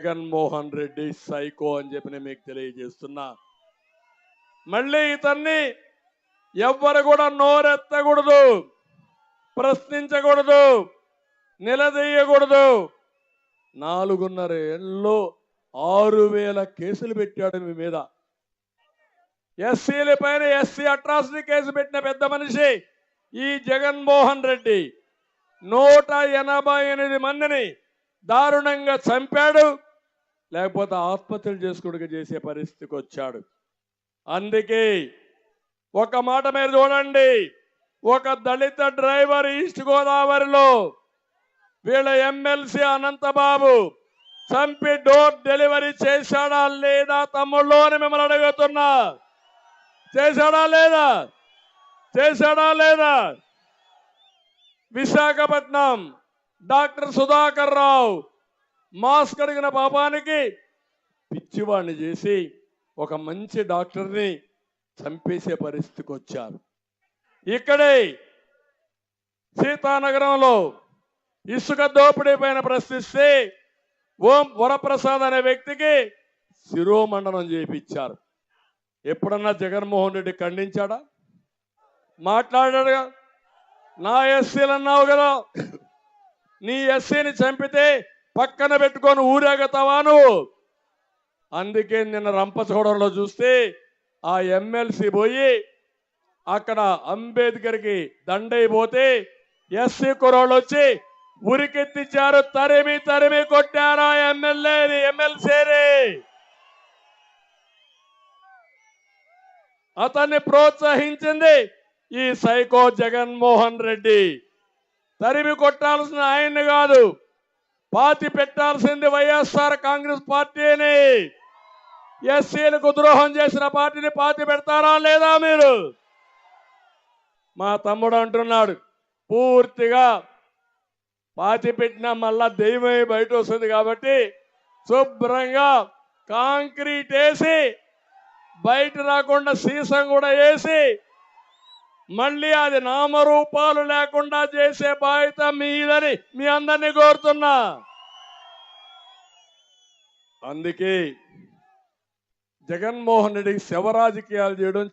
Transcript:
Jaganmohan Reddy psycho అని చెప్పి నేను మీకు తెలియజేస్తున్నా. మళ్ళీ ఇతన్ని ఎవ్వరు కూడా నోరెత్తకూడదు, ప్రశ్నించకూడదు, నిలదీయకూడదు. 4.5 ఏళ్ళలో 6,000 కేసులు పెట్టాడు మీ మీద. ఎస్సీల పైన ఎస్సీ అట్రాసిటీ కేసు పెట్టిన పెద్ద మనిషి ఈ జగన్మోహన్ రెడ్డి. 188 మందిని దారుణంగా చంపాడు, లేకపోతే ఆత్మహత్యలు చేసుకుడుగా చేసే పరిస్థితికి వచ్చాడు. అందుకే ఒక మాట మీరు చూడండి, ఒక దళిత డ్రైవర్ ఈస్ట్ గోదావరిలో వీళ్ళ ఎమ్మెల్సీ అనంతబాబు చంపి డోర్ డెలివరీ చేశాడా లేదా తమ్ముళ్ళు అని మిమ్మల్ని అడుగుతున్నా. చేశాడా లేదా? చేశాడా లేదా? విశాఖపట్నం డాక్టర్ సుధాకర్ రావు మాస్క్ అడిగిన పాపానికి పిచ్చివాడిని చేసి ఒక మంచి డాక్టర్ని చంపేసే పరిస్థితికి వచ్చారు. ఇక్కడే సీతానగరంలో ఇసుక దోపిడీ పైన ప్రశ్నిస్తే ఓం వరప్రసాద్ అనే వ్యక్తికి శిరోమండనం చేయించారు. ఎప్పుడన్నా జగన్మోహన్ రెడ్డి ఖండించాడా? మాట్లాడాడుగా. నా ఎస్సీలు అన్నావు కదా, నీ ఎస్సీని చంపితే పక్కన పెట్టుకొని ఊరేగతావా నువ్వు? అందుకే నిన్న రంపచోడవరంలో చూస్తే ఆ ఎమ్మెల్సీ పోయి అక్కడ అంబేద్కర్కి దండైపోతే ఎస్సీ కుర్రోళ్ళు వచ్చి ఉరికెత్తిచ్చారు, తరిమి తరిమి కొట్టారా ఎమ్మెల్సీని. అతన్ని ప్రోత్సహించింది ఈ సైకో జగన్మోహన్ రెడ్డి. తరిమి కొట్టాల్సిన ఆయన్ని కాదు, పాతి పెట్టాల్సింది వైఎస్ఆర్ కాంగ్రెస్ పార్టీని. ఎస్సీలకు ద్రోహం చేసిన పార్టీని పాతి పెడతారా లేదా మీరు? మా తమ్ముడు అంటున్నాడు, పూర్తిగా పాతి పెట్టినా మళ్ళా దెయ్యమై బయట వస్తుంది కాబట్టి శుభ్రంగా కాంక్రీట్ వేసి బయట రాకుండా సీసం కూడా వేసి మళ్ళీ అది నామరూపాలు లేకుండా చేసే బాధ్యత మీదని మీ అందరినీ కోరుతున్నా. అందుకే జగన్మోహన్ రెడ్డికి శవ రాజకీయాలు చేయడం